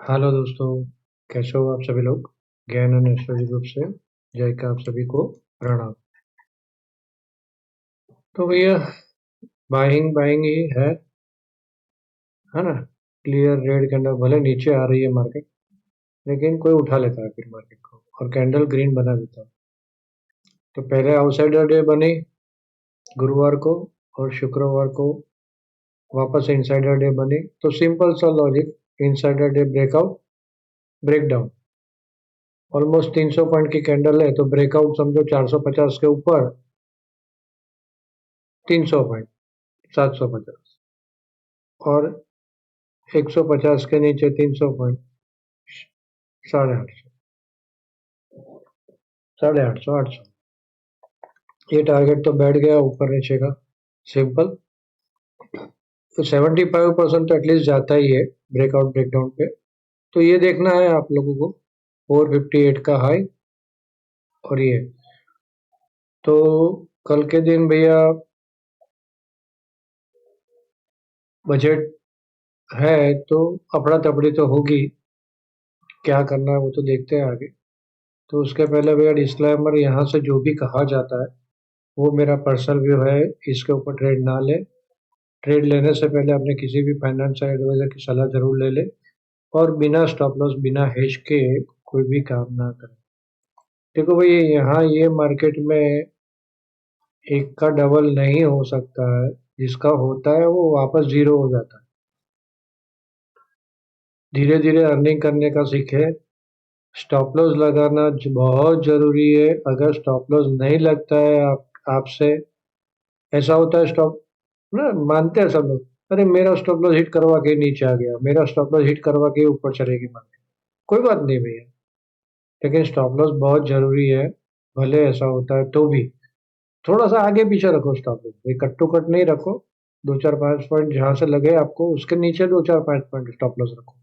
Hello दोस्तों, कैसे हो आप सभी लोग। ज्ञान एंड एस्ट्रोलॉजी ग्रुप से जय का आप सभी को प्रणाम। तो भैया, बाइंग बाइंग ही है ना। क्लियर रेड कैंडल भले नीचे आ रही है मार्केट, लेकिन कोई उठा लेता है फिर मार्केट को और कैंडल ग्रीन बना देता है। तो पहले आउटसाइडर डे बनी गुरुवार को, और शुक्रवार को वापस इनसाइडर डे बनी। तो सिंपल सा logic, insider day breakout, breakdown. Almost 300 point की कैंडल है, तो ब्रेकआउट समझो 450 के ऊपर 300 पॉइंट, 750, और 150 के नीचे 300 पॉइंट, 850, 850, 800। ये टारगेट तो बैठ गया ऊपर नीचे का, सिंपल। तो 75% तो एटलीस्ट जाता ही है ब्रेकआउट ब्रेकडाउन पे। तो ये देखना है आप लोगों को, 458 का हाई और ये। तो कल के दिन भैया बजट है, तो अफड़ा तफड़ी तो होगी। क्या करना है वो तो देखते हैं आगे। तो उसके पहले भैया डिस्क्लेमर, यहाँ से जो भी कहा जाता है वो मेरा पर्सनल व्यू है, इसके ऊपर ट्रेड ना ले। ट्रेड लेने से पहले अपने किसी भी फाइनेंशियल एडवाइजर की सलाह जरूर ले ले, और बिना स्टॉप लॉस बिना हेज के कोई भी काम ना करें। देखो भाई, यहाँ ये मार्केट में एक का डबल नहीं हो सकता है। जिसका होता है वो वापस जीरो हो जाता है। धीरे धीरे अर्निंग करने का सीखे। स्टॉप लॉस लगाना बहुत जरूरी है। अगर स्टॉप लॉस नहीं लगता है आपसे, ऐसा होता है स्टॉप ना, मानते हैं सब लोग, अरे मेरा स्टॉप लॉस हिट करवा के नीचे आ गया, मेरा स्टॉप लॉस हिट करवा के ऊपर चलेगी मार्केट। कोई बात नहीं भैया, लेकिन स्टॉप लॉस बहुत जरूरी है। भले ऐसा होता है तो भी थोड़ा सा आगे पीछे रखो स्टॉप लॉस, भाई कट टू कट नहीं रखो। 2 4 5 पॉइंट जहां से लगे आपको, उसके नीचे 2 4 5 पॉइंट स्टॉप लॉस रखो।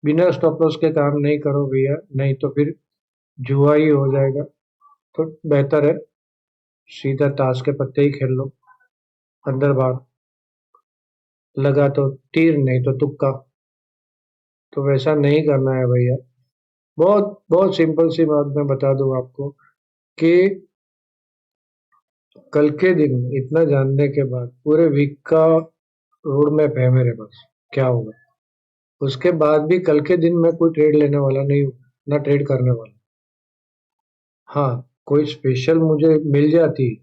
बिना स्टॉप लॉस के काम नहीं करो भैया, नहीं तो फिर जुआ ही हो जाएगा। तो बेहतर है सीधा ताश के पत्ते ही खेल लो, अंदर बाहर, लगा तो तीर नहीं तो तुक्का। तो वैसा नहीं करना है भैया। बहुत बहुत सिंपल सी बात मैं बता दूं आपको कि कल के दिन इतना जानने के बाद पूरे वीक का रोड मैप है मेरे पास, क्या होगा। उसके बाद भी कल के दिन मैं कोई ट्रेड लेने वाला नहीं हूँ, ना ट्रेड करने वाला। हाँ, कोई स्पेशल मुझे मिल जाती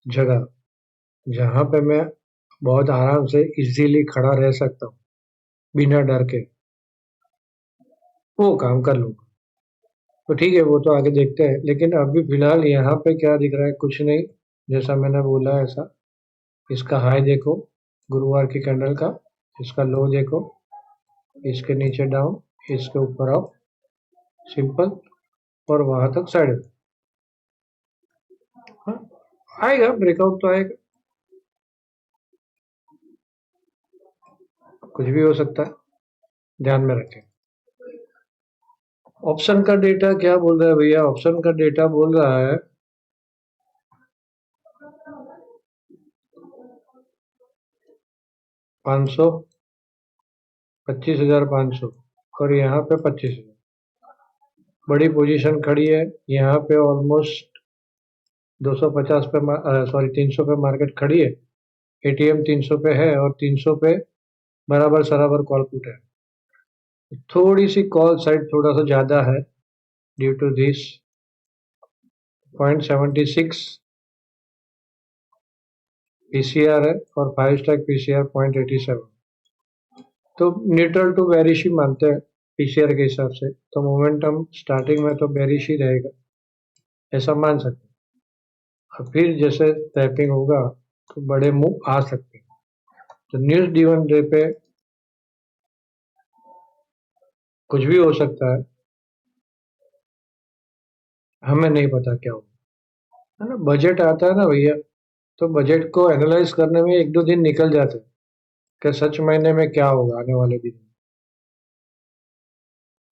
जगह जहां पे मैं बहुत आराम से इजीली खड़ा रह सकता हूँ बिना डर के, वो काम कर लूंगा। तो ठीक है, वो तो आगे देखते हैं, लेकिन अभी फिलहाल यहाँ पे क्या दिख रहा है, कुछ नहीं। जैसा मैंने बोला ऐसा। इसका हाई देखो गुरुवार की कैंडल का, इसका लो देखो, इसके नीचे डाउन, इसके ऊपर अप, सिंपल। और वहां तक साइड। हाँ, आएगा ब्रेकआउट तो आएगा, कुछ भी हो सकता है, ध्यान में रखें। ऑप्शन का डेटा क्या बोल रहा है भैया, ऑप्शन का डेटा बोल रहा है 500, 25,500, और यहाँ पे 25,000। बड़ी पोजीशन खड़ी है यहाँ पे, ऑलमोस्ट 250 पे, सॉरी 300 पे मार्केट खड़ी है। एटीएम 300 पे है, और 300 पे बराबर सराबर कॉल पुट है। थोड़ी सी कॉल साइड थोड़ा सा ज्यादा है, ड्यू टू दिस 0.76 पीसीआर है, और 5 स्टैक पीसीआर 0.87। तो न्यूट्रल टू बेरिश ही मानते हैं पीसीआर के हिसाब से। तो मोमेंटम स्टार्टिंग में तो बेरिश ही रहेगा, ऐसा मान सकते हैं। और फिर जैसे टैपिंग होगा तो बड़े मूव आ सकते हैं। तो न्यूज ड्रीवन डे पे कुछ भी हो सकता है, हमें नहीं पता क्या होगा, है ना। बजट आता है ना भैया, तो बजट को एनालाइज करने में 1 2 दिन निकल जाते हैं कि सच महीने में क्या होगा आने वाले दिन में।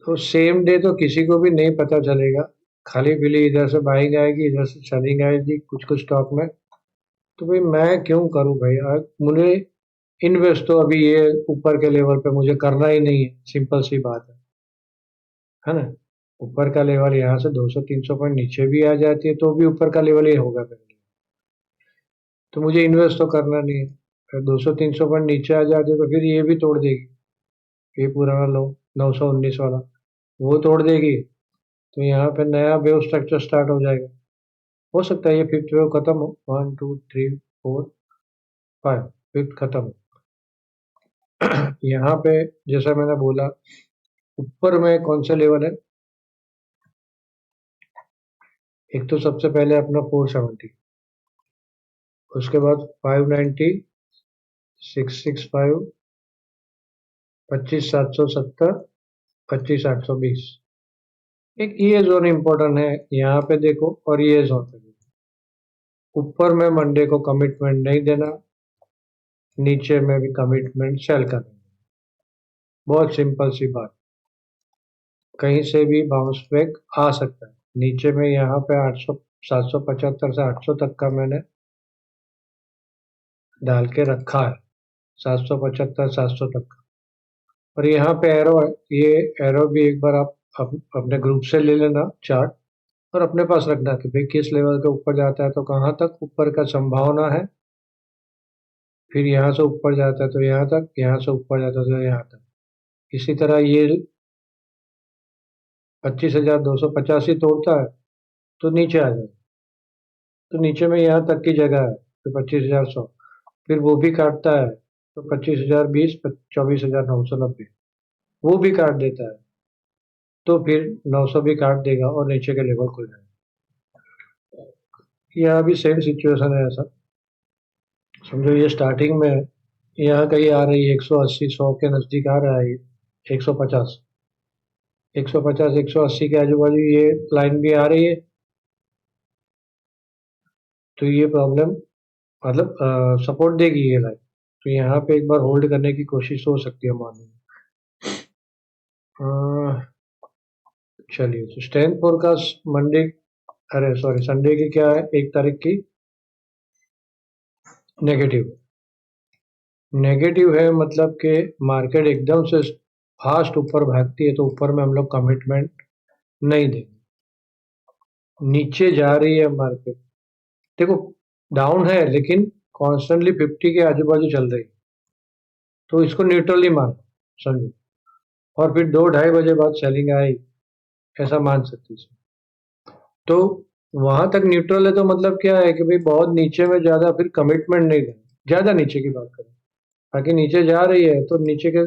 तो सेम डे तो किसी को भी नहीं पता चलेगा। खाली पीली इधर से बाइंग आएगी, इधर से सेलिंग आएगी कुछ कुछ स्टॉक में। तो भाई मैं क्यों करूं भाई, मुझे इन्वेस्ट तो अभी ये ऊपर के लेवल पे मुझे करना ही नहीं है, सिंपल सी बात है ना। ऊपर का लेवल यहाँ से 200-300 पॉइंट नीचे भी आ जाती है तो भी ऊपर का लेवल ये होगा मेरे लिए, तो मुझे इन्वेस्ट तो करना नहीं है। फिर 200-300 पॉइंट नीचे आ जाती है तो फिर ये भी तोड़ देगी, ये पुराना लो 919 वाला वो तोड़ देगी, तो यहाँ पे नया वेव स्ट्रक्चर स्टार्ट हो जाएगा। हो सकता है ये फिफ्थ वेव खत्म हो, 1 2 3 4 5, फिफ्थ खत्म हो। यहाँ पे जैसा मैंने बोला ऊपर में कौन सा लेवल है, एक तो सबसे पहले अपना 470, उसके बाद 590, 665, 25,770, 25,820। एक ये जोन इम्पोर्टेंट है, यहाँ पे देखो और ये जोन पे देखो। ऊपर में मंडे को कमिटमेंट नहीं देना, नीचे में भी कमिटमेंट सेल करना। बहुत सिंपल सी बात, कहीं से भी बाउंस बैक आ सकता है। नीचे में यहाँ पे 800 775 से 800 तक का मैंने डाल के रखा है, 775 700 तक का। और यहाँ पे एरो है, ये एरो भी एक बार आप अपने ग्रुप से ले लेना चार्ट और अपने पास रखना कि भाई किस लेवल के ऊपर जाता है तो कहाँ तक ऊपर का संभावना है, फिर यहाँ से ऊपर जाता है तो यहाँ तक, यहाँ से ऊपर जाता है तो यहाँ तक। इसी तरह ये 25,250 ही तोड़ता है तो नीचे आ जाए, तो नीचे में यहाँ तक की जगह है तो 25,100, फिर वो भी काटता है तो 25,020, 24,990 वो भी काट देता है तो फिर 900 भी काट देगा और नीचे के लेवल खुल जाएगा। यहाँ भी सेम सिचुएशन है, ऐसा समझो ये स्टार्टिंग में है, यहाँ कहीं आ रही है 180 100 के नज़दीक आ रहा है ये 150 150 180 के आजू बाजू ये लाइन भी आ रही है, तो ये प्रॉब्लम मतलब सपोर्ट देगी ये लाइन, तो यहाँ पे एक बार होल्ड करने की कोशिश हो सकती है मॉर्निंग। चलिए तो स्टैंड फोरकास्ट मंडे, अरे सॉरी संडे की क्या है, 1 तारीख की नेगेटिव। नेगेटिव है मतलब कि मार्केट एकदम से फास्ट ऊपर भागती है तो ऊपर में हम लोग कमिटमेंट नहीं देंगे। नीचे जा रही है मार्केट, देखो डाउन है लेकिन कॉन्स्टेंटली 50 के आजू बाजू चल रही है, तो इसको न्यूट्रल ही मान समझो, और फिर 2 ढाई बजे बाद सेलिंग आई ऐसा मान सकते हैं। तो वहां तक न्यूट्रल है तो मतलब क्या है कि भाई बहुत नीचे में ज्यादा फिर कमिटमेंट नहीं देना, ज्यादा नीचे की बात करें, बाकी नीचे जा रही है तो नीचे के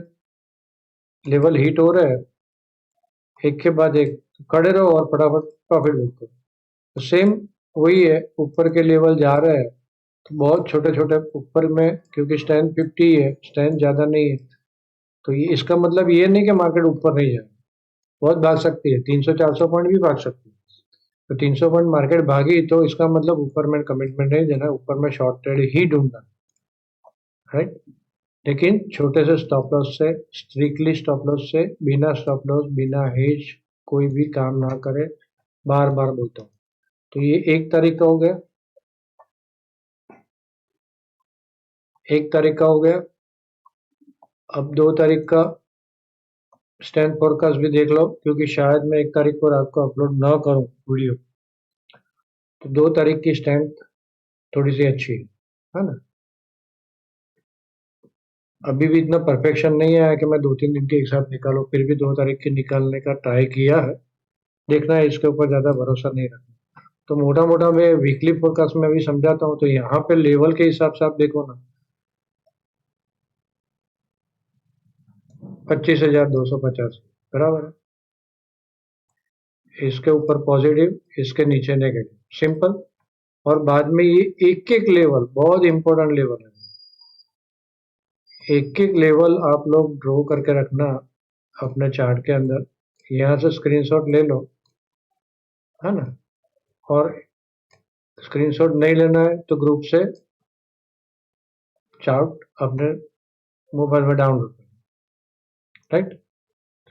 लेवल हिट हो रहे हैं एक के बाद एक, तो खड़े रहो और फटाफट प्रॉफिट बुक करो। तो सेम वही है, ऊपर के लेवल जा रहे हैं तो बहुत छोटे छोटे ऊपर में, क्योंकि स्टैंड 50 है, स्टैंड ज्यादा नहीं है, तो ये इसका मतलब ये नहीं कि मार्केट ऊपर नहीं जाए, बहुत भाग सकती है, 300-400 पॉइंट भी भाग सकती है। तो 300 पॉइंट मार्केट भागी तो इसका मतलब ऊपर में कमिटमेंट नहीं देना, ऊपर में शॉर्ट ट्रेड ही ढूंढना, राइट। लेकिन छोटे से स्टॉप लॉस से, स्ट्रिक्टली स्टॉप लॉस से, बिना स्टॉप लॉस बिना हेज कोई भी काम ना करे, बार बार बोलता हूँ। तो ये 1 तारीख का हो गया, 1 तारीख का हो गया। अब 2 तारीख का स्टैंड फोरकास्ट भी देख लो, क्योंकि शायद मैं 1 तारीख को रात को अपलोड ना करूं वीडियो, तो 2 तारीख की स्टैंड थोड़ी सी अच्छी है ना। अभी भी इतना परफेक्शन नहीं आया कि मैं 2-3 दिन के एक साथ निकालूं, फिर भी 2 तारीख की निकालने का ट्राई किया है, देखना है, इसके ऊपर ज्यादा भरोसा नहीं रखना। तो मोटा मोटा मैं वीकली फोरकास्ट में भी समझाता हूँ, तो यहाँ पे लेवल के हिसाब से आप देखो ना, 25,250 बराबर है, इसके ऊपर पॉजिटिव, इसके नीचे नेगेटिव, सिंपल। और बाद में ये एक एक लेवल बहुत इंपॉर्टेंट लेवल है, एक एक लेवल आप लोग ड्रॉ करके रखना अपने चार्ट के अंदर, यहाँ से स्क्रीनशॉट ले लो, है ना। और स्क्रीनशॉट नहीं लेना है तो ग्रुप से चार्ट अपने मोबाइल में डाउनलोड करो, राइट।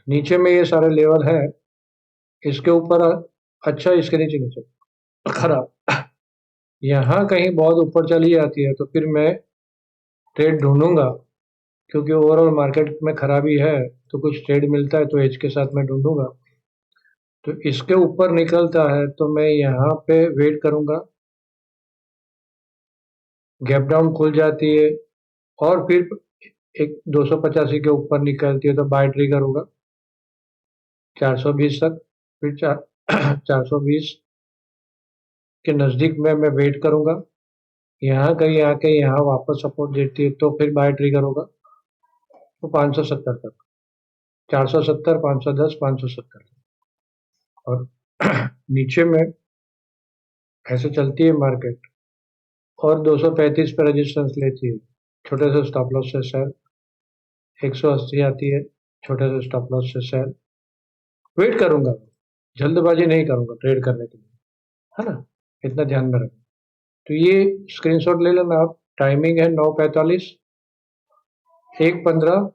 नीचे में ये सारे लेवल है, इसके ऊपर अच्छा, इसके नीचे नीचे खराब, यहाँ कहीं बहुत ऊपर चली जाती है तो फिर मैं ट्रेड ढूंढूंगा क्योंकि ओवरऑल मार्केट में खराबी है, तो कुछ ट्रेड मिलता है तो एज के साथ मैं ढूंढूंगा। तो इसके ऊपर निकलता है तो मैं यहाँ पे वेट करूंगा, गैप डाउन खुल जाती है और फिर एक 285 के ऊपर निकलती है तो बाय ट्रिगर होगा 420 तक। फिर 420 के नज़दीक में मैं वेट करूंगा, यहाँ कहीं आके यहाँ वापस सपोर्ट देती है तो फिर बाय ट्रिगर होगा तो 570 तक, 470, 510, 570। और नीचे में ऐसे चलती है मार्केट और 235 पे रेजिस्टेंस लेती है, छोटे से स्टॉप लॉस से सेल, 180 आती है, छोटे से स्टॉप लॉस से सेल। वेट करूंगा, जल्दबाजी नहीं करूंगा ट्रेड करने के लिए, है ना, इतना ध्यान में रखना। तो ये स्क्रीनशॉट ले लेना आप। टाइमिंग है 9:45, 1:15,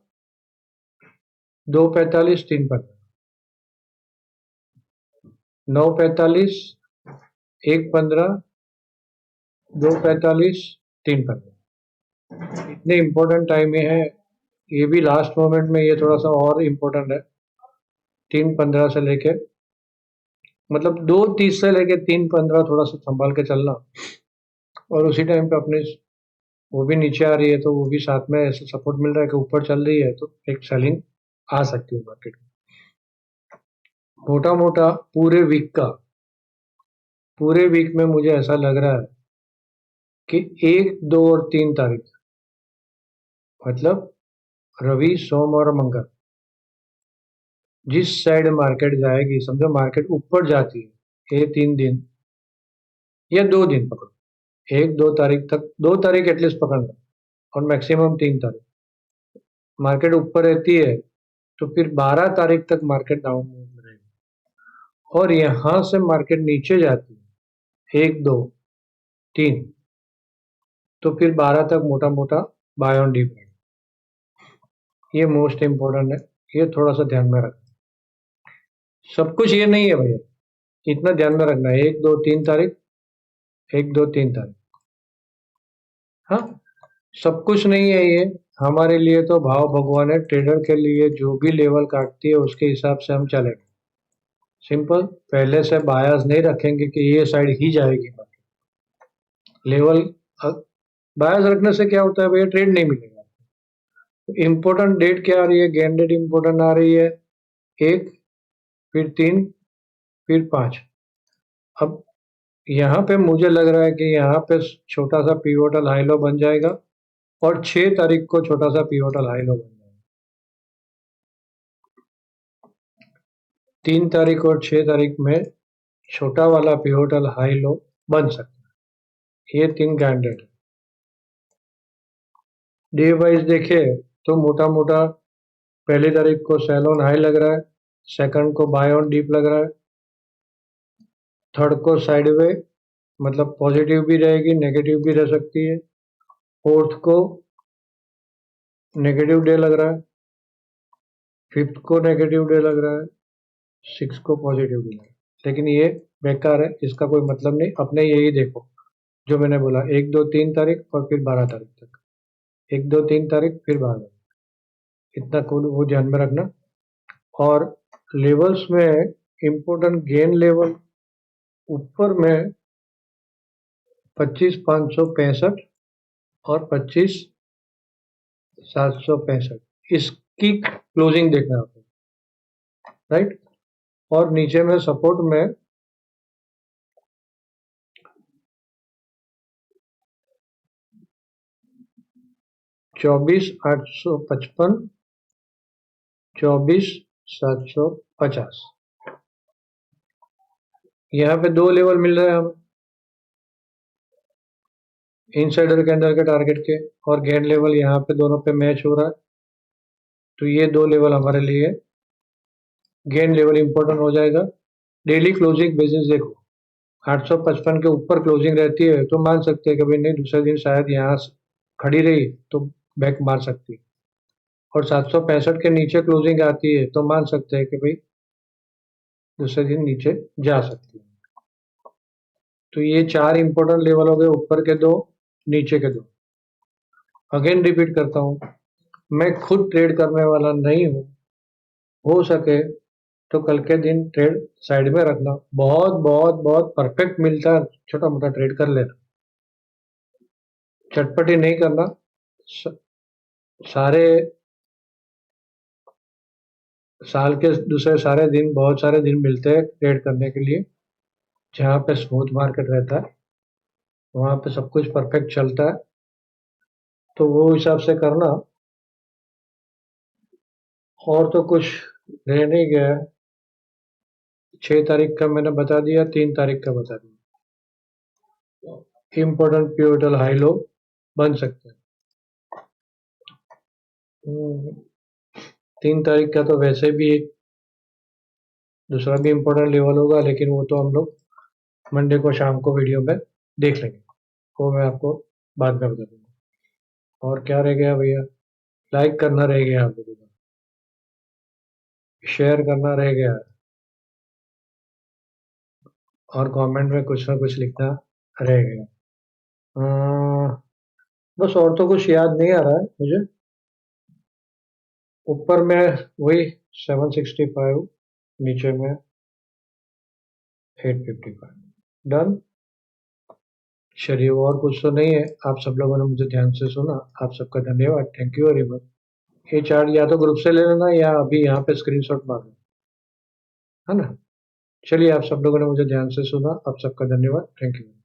2:45, 3:15, 9:45, 1:15, 2:45, 3:15। इतने इंपॉर्टेंट टाइम है। ये भी लास्ट मोमेंट में ये थोड़ा सा और इम्पोर्टेंट है। 3:15 से लेके मतलब 2:30 से लेके 3:15 थोड़ा सा संभाल के चलना। और उसी टाइम पे अपने वो भी नीचे आ रही है तो वो भी साथ में ऐसे सपोर्ट मिल रहा है कि ऊपर चल रही है तो एक सेलिंग आ सकती है मार्केट में। मोटा मोटा पूरे वीक में मुझे ऐसा लग रहा है कि 1, 2 और 3 तारीख, मतलब रवि, सोम और मंगल, जिस साइड मार्केट जाएगी, समझो मार्केट ऊपर जाती है, ये 3 दिन या 2 दिन पकड़ो, 1, 2 तारीख तक, 2 तारीख एटलीस्ट पकड़ना और मैक्सिमम 3 तारीख मार्केट ऊपर रहती है तो फिर 12 तारीख तक मार्केट डाउन में रहेगी। और यहां से मार्केट नीचे जाती है 1, 2, 3, तो फिर 12 तक मोटा मोटा बाय ऑन डीप है। ये मोस्ट इंपॉर्टेंट है, ये थोड़ा सा ध्यान में रखना। सब कुछ ये नहीं है भैया, इतना ध्यान में रखना है। 1, 2, 3 तारीख, 1, 2, 3 तारीख, हाँ, सब कुछ नहीं है ये। हमारे लिए तो भाव भगवान है, ट्रेडर के लिए जो भी लेवल काटती है उसके हिसाब से हम चलेंगे। सिंपल, पहले से बायस नहीं रखेंगे कि ये साइड ही जाएगी लेवल। बायस रखने से क्या होता है भैया, ट्रेड नहीं मिलेगा। इंपॉर्टेंट डेट क्या आ रही है, गेन डेट इंपॉर्टेंट आ रही है 1, फिर 3, फिर 5। अब यहाँ पे मुझे लग रहा है कि यहाँ पे छोटा सा पिवोटल हाई लो बन जाएगा और 6 तारीख को छोटा सा पिवोटल हाई लो बन जाएगा। 3 तारीख और 6 तारीख में छोटा वाला पिवोटल हाई लो बन सकता है। ये 3 कैंडिडेट डे वाइज देखे तो मोटा मोटा पहली तारीख को सेल ऑन हाई लग रहा है, सेकंड को बाय ऑन डीप लग रहा है, थर्ड को साइडवे, मतलब पॉजिटिव भी रहेगी, नेगेटिव भी रह सकती है, फोर्थ को नेगेटिव डे लग रहा है, फिफ्थ को नेगेटिव डे लग रहा है, सिक्स को पॉजिटिव डे लग रहा है। लेकिन ये बेकार है, इसका कोई मतलब नहीं। अपने यही देखो जो मैंने बोला, 1, 2, 3 तारीख और फिर 12 तारीख तक, 1, 2, 3 तारीख फिर 12, इतना को वो ध्यान में रखना। और लेवल्स में इंपॉर्टेंट गेन लेवल ऊपर में 25,565 और 25,765, इसकी क्लोजिंग देखना है आपको, राइट। और नीचे में सपोर्ट में 24,855, 24,750, यहाँ पे 2 लेवल मिल रहे हैं हमें इनसाइडर कैंडल के टारगेट के, और गेन लेवल यहाँ पे दोनों पे मैच हो रहा है। तो ये 2 लेवल हमारे लिए गेन लेवल इंपॉर्टेंट हो जाएगा। डेली क्लोजिंग बेसिस देखो, 855 के ऊपर क्लोजिंग रहती है तो मान सकते हैं कि भाई नहीं, दूसरे दिन शायद यहाँ खड़ी रही तो बैक मार सकती है। और 765 के नीचे क्लोजिंग आती है तो मान सकते हैं कि भाई दूसरे दिन नीचे जा सकती है। तो ये 4 इंपॉर्टेंट लेवल हो गए, ऊपर के 2, नीचे के 2। अगेन रिपीट करता हूँ, मैं खुद ट्रेड करने वाला नहीं हूँ, हो सके तो कल के दिन ट्रेड साइड में रखना। बहुत बहुत बहुत परफेक्ट मिलता है, छोटा मोटा ट्रेड कर लेना, चटपटी नहीं करना। स- सारे साल के दूसरे सारे दिन, बहुत सारे दिन मिलते हैं ट्रेड करने के लिए, जहाँ पे स्मूथ मार्केट रहता है, वहाँ पे सब कुछ परफेक्ट चलता है, तो वो हिसाब से करना। और तो कुछ रह नहीं गया है। 6 तारीख का मैंने बता दिया, 3 तारीख का बता दिया। इम्पोर्टेंट पिवोटल हाई लो बन सकते हैं। 3 तारीख का तो वैसे भी एक दूसरा भी इम्पोर्टेंट लेवल होगा, लेकिन वो तो हम लोग मंडे को शाम को वीडियो में देख लेंगे, वो मैं आपको बाद में बता दूंगा। और क्या रह गया भैया? लाइक करना रह गया, आप लोगों का शेयर करना रह गया, और कमेंट में कुछ ना कुछ लिखना रह गया। बस और तो कुछ याद नहीं आ रहा है मुझे। ऊपर में वही 765, नीचे में 855। डन। चलिए, और कुछ तो नहीं है। आप सब लोगों ने मुझे ध्यान से सुना, आप सबका धन्यवाद, थैंक यू वेरी मच। ये चार्ट या तो ग्रुप से ले लेना या अभी यहाँ पे स्क्रीनशॉट मार लेना, है ना। चलिए, आप सब लोगों ने मुझे ध्यान से सुना, आप सबका धन्यवाद, थैंक यू।